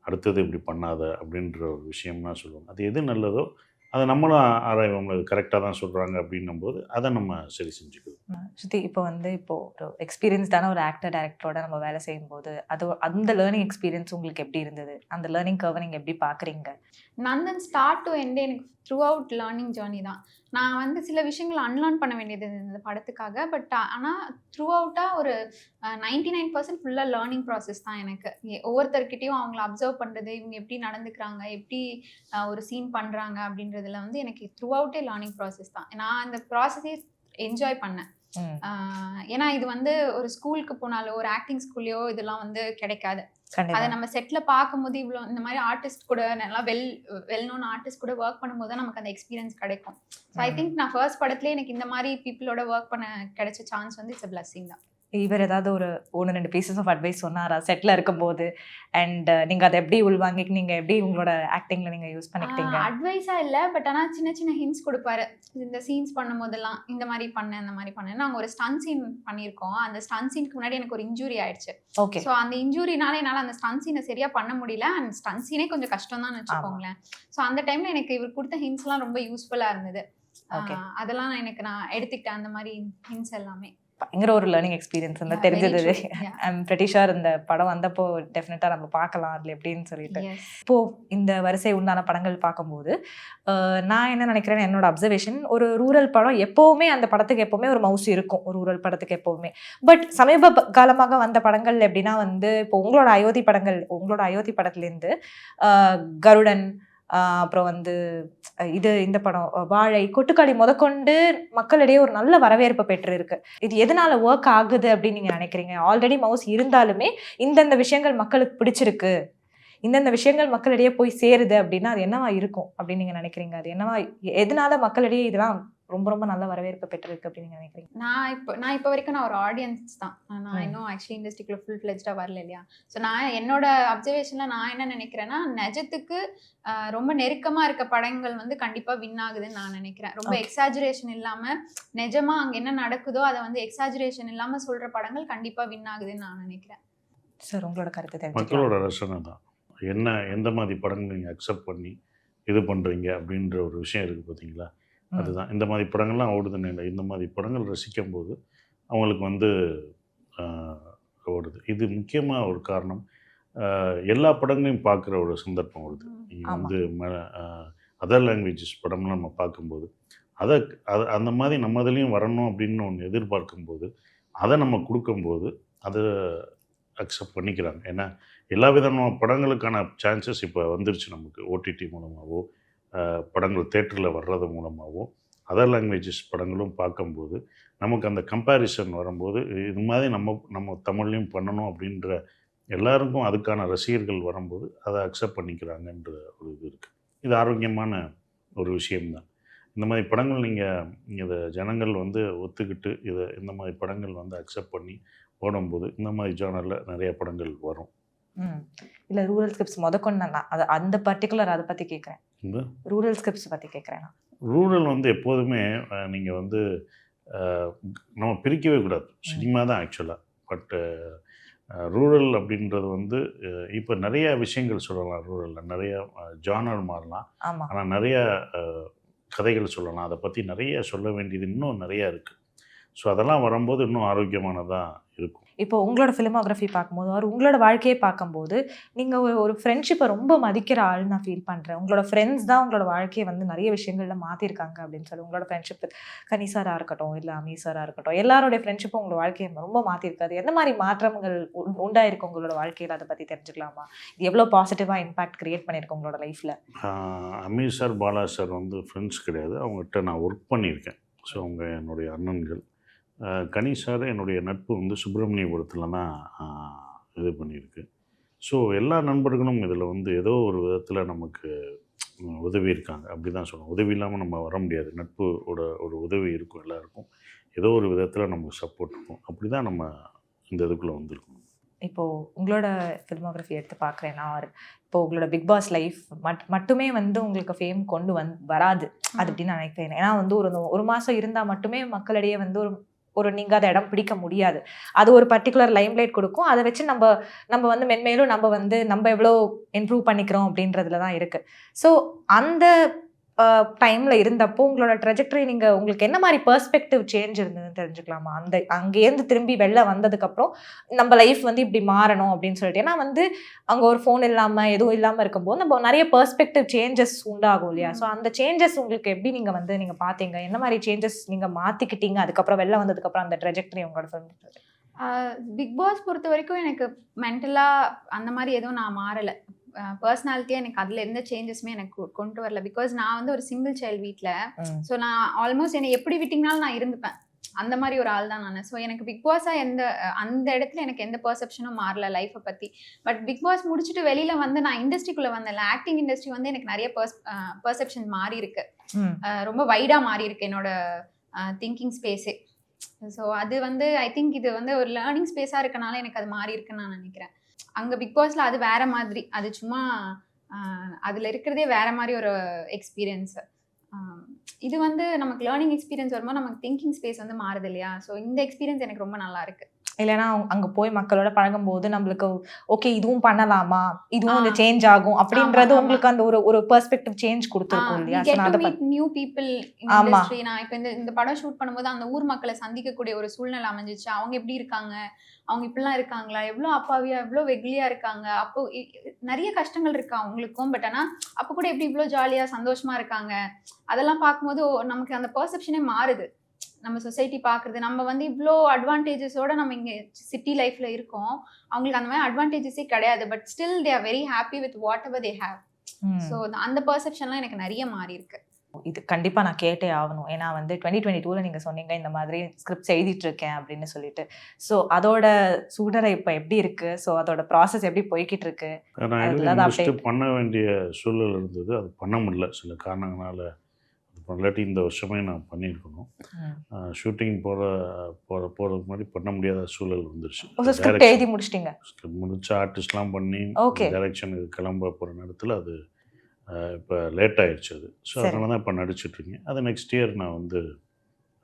அடுத்தது இப்படி பண்ணாத அப்படின்ற ஒரு விஷயம்னா சொல்லுவோம். அது எது நல்லதோ அதை நம்மளும் ஆராய்வோம். அது கரெக்டாக தான் சொல்கிறாங்க அப்படின்னும் போது அதை நம்ம சரி செஞ்சுக்குவோம். ஸ்ருதி, இப்போ ஒரு எக்ஸ்பீரியன்ஸ்டான ஒரு ஆக்டர் டைரக்டரோட நம்ம வேலை செய்யும்போது அந்த லேர்னிங் எக்ஸ்பீரியன்ஸ் உங்களுக்கு எப்படி இருந்தது? அந்த லேர்னிங் கர்வை நீங்கள் எப்படி பார்க்குறீங்க? நந்தன் ஸ்டார்ட் டு எண்ட் எனக்கு த்ரூ அவுட் லேர்னிங் ஜேர்னி தான். நான் வந்து சில விஷயங்களை அன்லேர்ன் பண்ண வேண்டியது இந்த படத்துக்காக. பட் ஆனால் த்ரூ அவுட்டாக ஒரு 99% ஃபுல்லாக லேர்னிங் ப்ராசஸ் தான் எனக்கு. ஒவ்வொருத்தர்கிட்டையும் அவங்கள அப்சர்வ் பண்ணுறது, இவங்க எப்படி நடந்துக்கிறாங்க, எப்படி ஒரு சீன் பண்ணுறாங்க அப்படின்றதுல வந்து எனக்கு த்ரூ அவுட்டே லேர்னிங் ப்ராசஸ் தான். நான் அந்த ப்ராசஸே என்ஜாய் பண்ணேன். ஏன்னா இது வந்து ஒரு ஸ்கூலுக்கு போனாலோ ஒரு ஆக்டிங் ஸ்கூல்லையோ இதெல்லாம் வந்து கிடைக்காது. அதை நம்ம செட்ல பார்க்கும்போது இவ்வளோ இந்த மாதிரி ஆர்டிஸ்ட் கூட நல்லா வெல் நோன் ஆர்டிஸ்ட் கூட ஒர்க் பண்ணும்போது தான் நமக்கு அந்த எக்ஸ்பீரியன்ஸ் கிடைக்கும். ஸோ ஐ திங்க் நான் ஃபர்ஸ்ட் படத்துலேயே எனக்கு இந்த மாதிரி பீப்புளோட ஒர்க் பண்ண கிடைச்ச சான்ஸ் வந்து இட்ஸ் அ பிளஸிங் தான். இவர் ஏதாவது ஒரு 1-2 பீசஸ் ஆஃப் அட்வைஸ் சொன்னாரா செட்டில் இருக்கும்போது? அண்ட் நீங்கள் அதை எப்படி உள்வாங்கி நீங்கள் எப்படி உங்களோட ஆக்டிங்கில் நீங்கள் யூஸ் பண்ணிக்கிட்டீங்க? அட்வைஸாக இல்லை, பட் ஆனால் சின்ன சின்ன ஹிண்ட்ஸ் கொடுப்பாரு. இந்த சீன்ஸ் பண்ணும் போதெல்லாம் இந்த மாதிரி பண்ணேன், இந்த மாதிரி பண்ணேன். நாங்கள் ஒரு ஸ்டன் சீன் பண்ணியிருக்கோம். அந்த ஸ்டன் சீனுக்கு முன்னாடி எனக்கு ஒரு இன்ஜுரி ஆயிடுச்சு. ஓகே. ஸோ அந்த இன்ஜுரினால என்னால் அந்த ஸ்டன் சீனை சரியாக பண்ண முடியல. அந்த ஸ்டன் சீனே கொஞ்சம் கஷ்டம் தான் வச்சுக்கோங்களேன். ஸோ அந்த டைமில் எனக்கு இவர் கொடுத்த ஹிண்ட்ஸ்லாம் ரொம்ப யூஸ்ஃபுல்லாக இருந்தது. அதெல்லாம் நான் எடுத்துக்கிட்டேன், அந்த மாதிரி ஹிண்ட்ஸ் எல்லாமே. பயங்கர ஒரு லேர்னிங் எக்ஸ்பீரியன்ஸ் வந்து தெரிஞ்சது. ஐம் பிரெட்டி ஷூர் இந்த படம் வந்தப்போ டெஃபினட்டா நம்ம பார்க்கலாம் அதுல எப்படின்னு சொல்லிட்டு. இப்போ இந்த வரிசை உண்டான படங்கள் பார்க்கும்போது நான் என்ன நினைக்கிறேன், என்னோட அப்சர்வேஷன், ஒரு ரூரல் படம் எப்பவுமே அந்த படத்துக்கு எப்பவுமே ஒரு மவுஸ் இருக்கும், ஒரு ரூரல் படத்துக்கு எப்பவுமே. பட் சமீப காலமாக வந்த படங்கள் எப்படின்னா வந்து இப்போ உங்களோட அயோத்தி படத்துலேருந்து கருடன், அப்புறம் வந்து இந்த படம் வாழை, கொட்டுக்காளி முதற்கொண்டு மக்களிடையே ஒரு நல்ல வரவேற்பு பெற்று இருக்கு. இது எதனால ஒர்க் ஆகுது அப்படின்னு நீங்க நினைக்கிறீங்க? ஆல்ரெடி மவுஸ் இருந்தாலுமே இந்தந்த விஷயங்கள் மக்களுக்கு பிடிச்சிருக்கு, இந்தந்த விஷயங்கள் மக்களிடையே போய் சேருது அப்படின்னா அது என்னவா இருக்கும் அப்படின்னு நீங்க நினைக்கிறீங்க? அது என்னவா, எதனால மக்களிடையே இதெல்லாம் ரொம்ப ரொம்ப நல்ல வரவேற்பு பெற்றிருக்கு அப்படின்னு நினைக்கிறீங்க? நான் இப்போ வரைக்கும் நான் ஒரு ஆடியன்ஸ் தான். நான் இன்னும் ஆக்சுவலி இண்டஸ்ட்ரிக்குள்ள ஃபுல் ஃப்ளெஜ்டாக வரல இல்லையா. ஸோ நான் என்னோட அப்சர்வேஷனில் நான் என்ன நினைக்கிறேன்னா, நிஜத்துக்கு ரொம்ப நெருக்கமாக இருக்க படங்கள் வந்து கண்டிப்பாக வின் ஆகுதுன்னு நான் நினைக்கிறேன். ரொம்ப எக்ஸாஜுரேஷன் இல்லாமல் நிஜமாக அங்கே என்ன நடக்குதோ அதை வந்து எக்ஸாஜுரேஷன் இல்லாமல் சொல்கிற படங்கள் கண்டிப்பாக வின் ஆகுதுன்னு நான் நினைக்கிறேன். சார் உங்களோட கருத்து? மக்களோட ரசனை தான் என்ன, எந்த மாதிரி படங்கள் நீங்கள் அக்செப்ட் பண்ணி இது பண்ணுறீங்க அப்படின்ற ஒரு விஷயம் இருக்குது பார்த்தீங்களா. அதுதான் இந்த மாதிரி படங்கள்லாம் ஓடுதுன்னு இல்லை, இந்த மாதிரி படங்கள் ரசிக்கும் போது அவங்களுக்கு வந்து ஓடுது. இது முக்கியமாக ஒரு காரணம். எல்லா படங்களையும் பார்க்குற ஒரு சந்தர்ப்பம் வருது. நீங்கள் வந்து அதர் லாங்குவேஜஸ் படம்லாம் நம்ம பார்க்கும்போது அதை அந்த மாதிரி நம்ம இதுலேயும் வரணும் அப்படின்னு ஒன்று எதிர்பார்க்கும்போது அதை நம்ம கொடுக்கும்போது அதை அக்செப்ட் பண்ணிக்கிறாங்க. ஏன்னா எல்லா விதமான படங்களுக்கான சான்சஸ் இப்போ வந்துருச்சு நமக்கு. ஓடிடி மூலமாகவோ படங்கள் தேட்டரில் வர்றது மூலமாகவோ அதர் லாங்குவேஜஸ் படங்களும் பார்க்கும்போது நமக்கு அந்த கம்பேரிசன் வரும்போது இது மாதிரி நம்ம தமிழ்லையும் பண்ணணும் அப்படின்ற எல்லாருக்கும் அதுக்கான ரசிகர்கள் வரும்போது அதை அக்செப்ட் பண்ணிக்கிறாங்கன்ற ஒரு இது இருக்குது. இது ஆரோக்கியமான ஒரு விஷயம்தான். இந்த மாதிரி படங்கள் நீங்கள் இதை ஜனங்கள் வந்து ஒத்துக்கிட்டு இந்த மாதிரி படங்கள் வந்து அக்செப்ட் பண்ணி ஓடும்போது இந்த மாதிரி ஜானரில் நிறைய படங்கள் வரும். இல்லை, ரூரல் ஸ்கிரிப்ட்ஸ் முதற்கொண்டு நான் அந்த பர்டிகுலர் அதை பற்றி கேட்குறேன். ரூரல் ஸ்கிரிப்ட்ஸ் பற்றி கேட்குறேன். ரூரல் வந்து எப்போதுமே நீங்கள் வந்து நம்ம பிரிக்கவே கூடாது. சினிமா தான் ஆக்சுவலாக. பட்டு ரூரல் அப்படின்றது வந்து இப்போ நிறைய விஷயங்கள் சொல்லலாம். ரூரலில் நிறைய ஜானர் மாறலாம். ஆமா. ஆனால் நிறைய கதைகள் சொல்லலாம். அதை பற்றி நிறைய சொல்ல வேண்டியது இன்னும் நிறையா இருக்குது. ஸோ அதெல்லாம் வரும்போது இன்னும் ஆரோக்கியமானதாக இருக்கும். இப்போ உங்களோட ஃபிலிமோகிராஃபி பார்க்கும்போது ஒரு உங்களோட வாழ்க்கையை பார்க்கும்போது நீங்கள் ஒரு ஃப்ரெண்ட்ஷிப்பை ரொம்ப மதிக்கிற ஆள் நான் ஃபீல் பண்ணுறேன். உங்களோட ஃப்ரெண்ட்ஸ் தான் உங்களோட வாழ்க்கையை வந்து நிறைய விஷயங்கள்ல மாற்றிருக்காங்க அப்படின்னு சொல்லி உங்களோட ஃப்ரெண்ட்ஷிப் கனி சாராக இருக்கட்டும், இல்லை அமீ சாராக இருக்கட்டும், எல்லாரோடைய ஃப்ரெண்ட்ஷிப்பும் உங்களோட வாழ்க்கையை ரொம்ப மாற்றிருக்காது. எந்த மாதிரி மாற்றங்கள் உண்டாயிருக்கு உங்களோட வாழ்க்கையில், அதை பற்றி தெரிஞ்சுக்கலாமா? இது எவ்வளோ பாசிட்டிவாக இம்பாக்ட் கிரியேட் பண்ணியிருக்கு உங்களோட லைஃப்பில்? அமீ சார், பாலா சார் வந்து ஃப்ரெண்ட்ஸ் கிடையாது. அவங்ககிட்ட நான் ஒர்க் பண்ணியிருக்கேன். ஸோ அவங்க என்னுடைய அண்ணன்கள். கனி சார் என்னுடைய நட்பு வந்து சுப்பிரமணியபுரத்தில் தான் இது பண்ணியிருக்கு. ஸோ எல்லா நண்பர்களும் இதில் வந்து ஏதோ ஒரு விதத்தில் நமக்கு உதவி இருக்காங்க. அப்படி தான் சொல்லணும். உதவி இல்லாமல் நம்ம வர முடியாது. நட்போட ஒரு உதவி இருக்கும் எல்லாருக்கும். ஏதோ ஒரு விதத்தில் நமக்கு சப்போர்ட் இருக்கும். அப்படி தான் நம்ம இந்த இதுக்குள்ளே வந்திருக்கோம். இப்போது உங்களோட ஃபிலிமோகிராஃபி எடுத்து பார்க்குறேன்னா, இப்போ உங்களோட பிக் பாஸ் லைஃப் மட்டுமே வந்து உங்களுக்கு ஃபேம் கொண்டு வராது அது அப்படின்னு நினைக்கிறேன். ஏன்னா வந்து ஒரு மாதம் இருந்தால் மட்டுமே மக்களிடையே வந்து ஒரு நீங்காத இடம் பிடிக்க முடியாது. அது ஒரு பர்டிகுலர் லைம்லைட் கொடுக்கும். அதை வச்சு நம்ம வந்து மென்மேலும் நம்ம எவ்வளோ இம்ப்ரூவ் பண்ணிக்கிறோம் அப்படின்றதுல தான் இருக்குது. ஸோ அந்த டைமில் இருந்தப்போ உங்களோட ட்ரெஜெக்டரி உங்களுக்கு என்ன மாதிரி பெர்ஸ்பெக்டிவ் சேஞ்ச் இருந்ததுன்னு தெரிஞ்சுக்கலாமா? அங்கேருந்து திரும்பி வெளில வந்ததுக்கப்புறம் நம்ம லைஃப் வந்து இப்படி மாறணும் அப்படின்னு சொல்லிட்டு. ஏன்னா வந்து அங்கே ஒரு ஃபோன் இல்லாமல் எதுவும் இல்லாமல் இருக்கும்போது நம்ம நிறைய பெர்ஸ்பெக்டிவ் சேஞ்சஸ் உண்டாகும் இல்லையா? ஸோ அந்த சேஞ்சஸ் உங்களுக்கு எப்படி நீங்கள் பார்த்தீங்க? என்ன மாதிரி சேஞ்சஸ் நீங்கள் மாற்றிக்கிட்டீங்க அதுக்கப்புறம் வெளில வந்ததுக்கப்புறம் அந்த ட்ரெஜெக்டரி உங்களோட பிக் பாஸ் பொறுத்த வரைக்கும் எனக்கு மென்டலாக அந்த மாதிரி எதுவும் நான் மாறலை. பர்சனாலிட்டியாக எனக்கு அதில் எந்த சேஞ்சஸுமே எனக்கு கொண்டு வரல. பிகாஸ் நான் வந்து ஒரு சிங்கிள் சைல்டு வீட்டில். ஸோ நான் ஆல்மோஸ்ட் என்னை எப்படி விட்டிங்கனாலும் நான் இருந்துப்பேன். அந்த மாதிரி ஒரு ஆள் தான் நான். ஸோ எனக்கு பிக் பாஸாக அந்த இடத்துல எனக்கு எந்த பெர்செப்ஷனும் மாறல லைஃப்பை பற்றி. பட் பிக் பாஸ் முடிச்சுட்டு வெளியில் வந்து நான் இண்டஸ்ட்ரிக்குள்ளே வந்தேன். ஆக்டிங் இண்டஸ்ட்ரி வந்து எனக்கு நிறைய பெர்செப்ஷன் மாறி இருக்கு. ரொம்ப வைடாக மாறி இருக்கு என்னோட திங்கிங் ஸ்பேஸே. ஸோ அது வந்து ஐ திங்க் இது வந்து ஒரு லேர்னிங் ஸ்பேஸாக இருக்கனால எனக்கு அது மாறி இருக்குன்னு நான் நினைக்கிறேன். அங்கே பிக் பாஸில் அது வேற மாதிரி, அது சும்மா அதில் இருக்கிறதே வேற மாதிரி ஒரு எக்ஸ்பீரியன்ஸு. இது வந்து நமக்கு லேர்னிங் எக்ஸ்பீரியன்ஸ் வரும்போது நமக்கு திங்கிங் ஸ்பேஸ் வந்து மாறுது இல்லையா? ஸோ இந்த எக்ஸ்பீரியன்ஸ் எனக்கு ரொம்ப நல்லா இருக்கு. இல்லைன்னா அங்கே போய் மக்களோட பழகும்போது நம்மளுக்கு ஓகே இதுவும் பண்ணலாமா, இதுவும் வந்து சேஞ்ச் ஆகும் அப்படின்றது உங்களுக்கு அந்த ஒரு பெர்ஸ்பெக்டிவ் சேஞ்ச் கொடுத்துருக்கும் இல்லையா? New people industry. நான் இப்போ இந்த படம் ஷூட் பண்ணும்போது அந்த ஊர் மக்களை சந்திக்கக்கூடிய ஒரு சூழ்நிலை அமைஞ்சிச்சு. அவங்க எப்படி இருக்காங்க, அவங்க இப்படிலாம் இருக்காங்களா, எவ்வளோ அப்பாவியா எவ்வளோ வெகுலியா இருக்காங்க, அப்போ நிறைய கஷ்டங்கள் இருக்கா அவங்களுக்கும். பட் ஆனால் அப்போ கூட எப்படி இவ்வளோ ஜாலியாக சந்தோஷமா இருக்காங்க, அதெல்லாம் பார்க்கும்போது நமக்கு அந்த பெர்செப்ஷனே மாறுது. நம்ம சொசைட்டி பார்க்குறது, நம்ம வந்து இவ்வளோ அட்வான்டேஜஸோட நம்ம இங்கே சிட்டி லைஃப்ல இருக்கோம். அவங்களுக்கு அந்த மாதிரி அட்வான்டேஜஸே கிடையாது. But still they are very happy with what ever they have. So அந்த பெர்செப்ஷன்லாம் எனக்கு நிறைய மாறி இருக்கு. இது கண்டிப்பாக நான் கேட்டே ஆகணும். ஏன்னா வந்து 2022 நீங்கள் சொன்னீங்க இந்த மாதிரி ஸ்கிரிப்ட்ஸ் எழுதிட்டு இருக்கேன் அப்படின்னு சொல்லிட்டு. ஸோ அதோட சூழ்நிலை இப்போ எப்படி இருக்கு? ஸோ அதோட ப்ராசஸ் எப்படி போய்கிட்டு இருக்கு? நான் பண்ண வேண்டிய சூழல் இருந்தது, அது பண்ண முடியல சில காரணங்களால. இல்லாட்டி இந்த வருஷமே நான் பண்ணியிருக்கணும். ஷூட்டிங் போகிறதுக்கு முன்னாடி பண்ண முடியாத சூழல் வந்துருச்சு. எழுதி முடிச்சிட்டிங்க? முடிச்சு ஆர்டிஸ்ட்லாம் பண்ணி டைரக்ஷன் கிளம்ப போகிற நேரத்தில் அது இப்போ லேட் ஆகிடுச்சு. அது ஸோ அதனால தான் இப்போ நடிச்சிட்ருக்கேன். அது நெக்ஸ்ட் இயர் நான் வந்து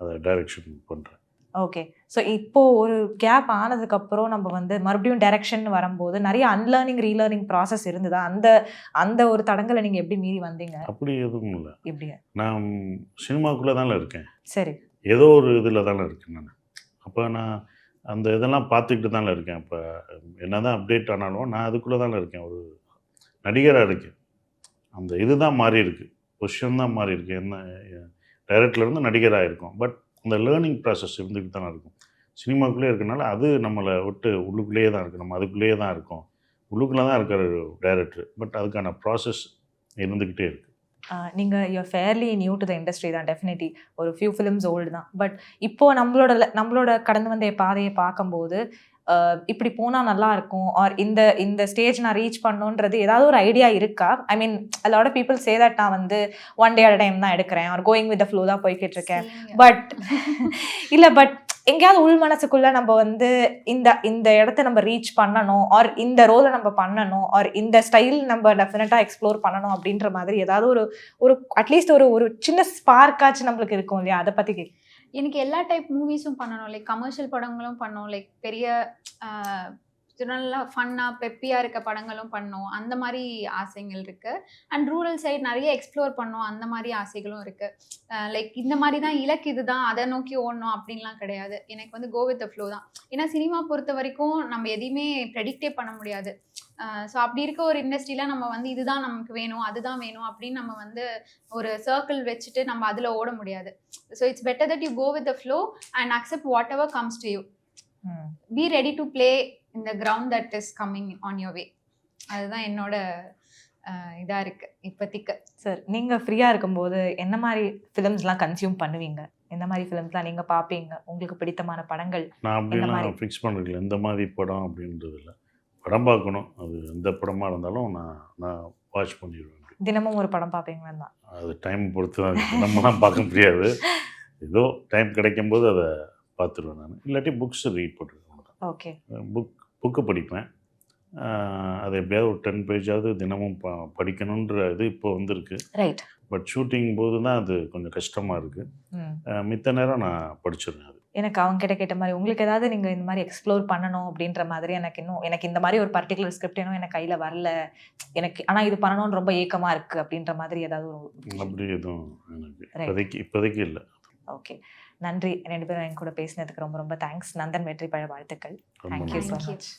அதை டைரக்ஷன் பண்ணுறேன். ஓகே. ஸோ இப்போது ஒரு கேப் ஆனதுக்கப்புறம் நம்ம வந்து மறுபடியும் டைரக்ஷன் வரும்போது நிறைய அன்லேர்னிங் ரீலேர்னிங் ப்ராசஸ் இருந்ததா? அந்த ஒரு தடங்களை நீங்கள் எப்படி மீறி வந்தீங்க? அப்படி எதுவும் இல்லை. எப்படி? நான் சினிமாக்குள்ளே தானே இருக்கேன். சரி. ஏதோ ஒரு இதில் தானே இருக்கேன் நான். அப்போ நான் அந்த இதெல்லாம் பார்த்துக்கிட்டு தானே இருக்கேன். இப்போ என்ன தான் அப்டேட் ஆனாலும் நான் அதுக்குள்ளே தானே இருக்கேன். ஒரு நடிகராக இருக்கேன். அந்த இதுதான் மாறி இருக்கு, பொசிஷன் தான் மாறி இருக்கு. என்ன டைரக்டர்லேருந்து நடிகராக இருக்கும். பட் அந்த லேர்னிங் ப்ராசஸ் இருந்துக்கிட்டு தானே இருக்கும். சினிமாக்குள்ளே இருக்கனால அது நம்மளை விட்டு உள்ளுக்குள்ளேயே தான் இருக்குது. நம்ம அதுக்குள்ளேயே தான் இருக்கோம். உள்ளுக்குள்ளே தான் இருக்கிற டைரக்டர். பட் அதுக்கான ப்ராசஸ் இருந்துக்கிட்டே இருக்குது. நீங்கள் you are fairly new to the industry தான். டெஃபினெட்லி ஒரு ஃபியூ ஃபிலிம்ஸ் ஓல்டு தான். பட் இப்போது நம்மளோட கடந்து வந்த பாதையை பார்க்கும்போது இப்படி போனால் நல்லா இருக்கும், ஆர் இந்த ஸ்டேஜ் நான் ரீச் பண்ணணுன்றது ஏதாவது ஒரு ஐடியா இருக்கா? ஐ மீன் a lot of people say that நான் வந்து ஒன் டே அட் டைம் தான் எடுக்கிறேன், are going with the flow தான் போய்கிட்டு இருக்கேன். பட் இல்லை, பட் எங்கேயாவது உள் மனசுக்குள்ள நம்ம வந்து இந்த இடத்த நம்ம ரீச் பண்ணணும், ஆர் இந்த ரோலை நம்ம பண்ணணும், ஆர் இந்த ஸ்டைல் நம்ம டெஃபினட்டாக எக்ஸ்ப்ளோர் பண்ணணும் அப்படின்ற மாதிரி ஏதாவது ஒரு அட்லீஸ்ட் ஒரு சின்ன ஸ்பார்க்காச்சும் நம்மளுக்கு இருக்கும் இல்லையா? அதை பற்றி எனக்கு எல்லா டைப் மூவிஸும் பண்ணணும். லைக் கமர்ஷியல் படங்களும் பண்ணணும். லைக் பெரிய நல்லா ஃபன்னாக பெப்பியாக இருக்க படங்களும் பண்ணோம். அந்த மாதிரி ஆசைகள் இருக்குது. அண்ட் ரூரல் சைடு நிறைய எக்ஸ்ப்ளோர் பண்ணோம். அந்த மாதிரி ஆசைகளும் இருக்குது. லைக் இந்த மாதிரி தான் இலக்கு இதுதான், அதை நோக்கி ஓடணும் அப்படின்லாம் கிடையாது. எனக்கு வந்து கோ வித் த ஃப்ளோ தான். ஏன்னா சினிமா பொறுத்த வரைக்கும் நம்ம எதையுமே ப்ரெடிக்டே பண்ண முடியாது. ஸோ அப்படி இருக்க ஒரு இண்டஸ்ட்ரியில் நம்ம வந்து இதுதான் நமக்கு வேணும், அதுதான் வேணும் அப்படின்னு நம்ம வந்து ஒரு சர்க்கிள் வச்சுட்டு நம்ம அதில் ஓட முடியாது. So it's better that you go with the flow and accept whatever comes to you. Be ready to play in the ground that is coming on your way. அதுதான் என்னோட இதாக இருக்குது இப்போதைக்கு. சார், நீங்கள் ஃப்ரீயாக இருக்கும்போது என்ன மாதிரி ஃபிலிம்ஸ்லாம் கன்சியூம் பண்ணுவீங்க? எந்த மாதிரி ஃபிலிம்ஸ்லாம் நீங்கள் பார்ப்பீங்க? உங்களுக்கு பிடித்தமான படங்கள்? நான் அப்படிலாம் ஃபிக்ஸ் பண்ணுறதில்ல, எந்த மாதிரி படம் அப்படின்றது இல்லை. படம் பார்க்கணும், அது எந்த படமாக இருந்தாலும் நான் வாட்ச் பண்ணிடுவேன். தினமும் ஒரு படம் பார்ப்பீங்களா தான்? அது டைம் பொறுத்து தான், நம்மலாம் பார்க்க முடியாது. ஏதோ டைம் கிடைக்கும்போது அதை பார்த்துருவேன் நான். இல்லாட்டி புக்ஸ் ரீட் பண்ணுறேன். ஓகே. புக்கு படிப்பேன். அது எப்படியாவது ஒரு 10 பேஜாவது தினமும் படிக்கணுன்ற இது இப்போ வந்திருக்கு. ரைட். பட் ஷூட்டிங் போது தான் அது கொஞ்சம் கஷ்டமாக இருக்குது. மித்த நேரம் நான் படிச்சிடுறேன். அது எனக்கு அவங்க கிட்ட கேட்ட மாதிரி உங்களுக்கு ஏதாவது நீங்கள் இந்த மாதிரி எக்ஸ்ப்ளோர் பண்ணணும் அப்படின்ற மாதிரி எனக்கு இந்த மாதிரி ஒரு பர்டிகுலர் ஸ்கிரிப்ட் இன்னும் எனக்கு கையில் வரல, எனக்கு ஆனால் இது பண்ணணும்னு ரொம்ப ஏக்கமாக இருக்குது அப்படின்ற மாதிரி ஏதாவது அப்படி எதுவும் எனக்கு இப்போதைக்கு இல்லை. ஓகே, நன்றி. 2 பேரும் என் கூட பேசினதுக்கு ரொம்ப ரொம்ப தேங்க்ஸ். நந்தன் வெற்றி பழ வாழ்த்துக்கள். Thank you so much.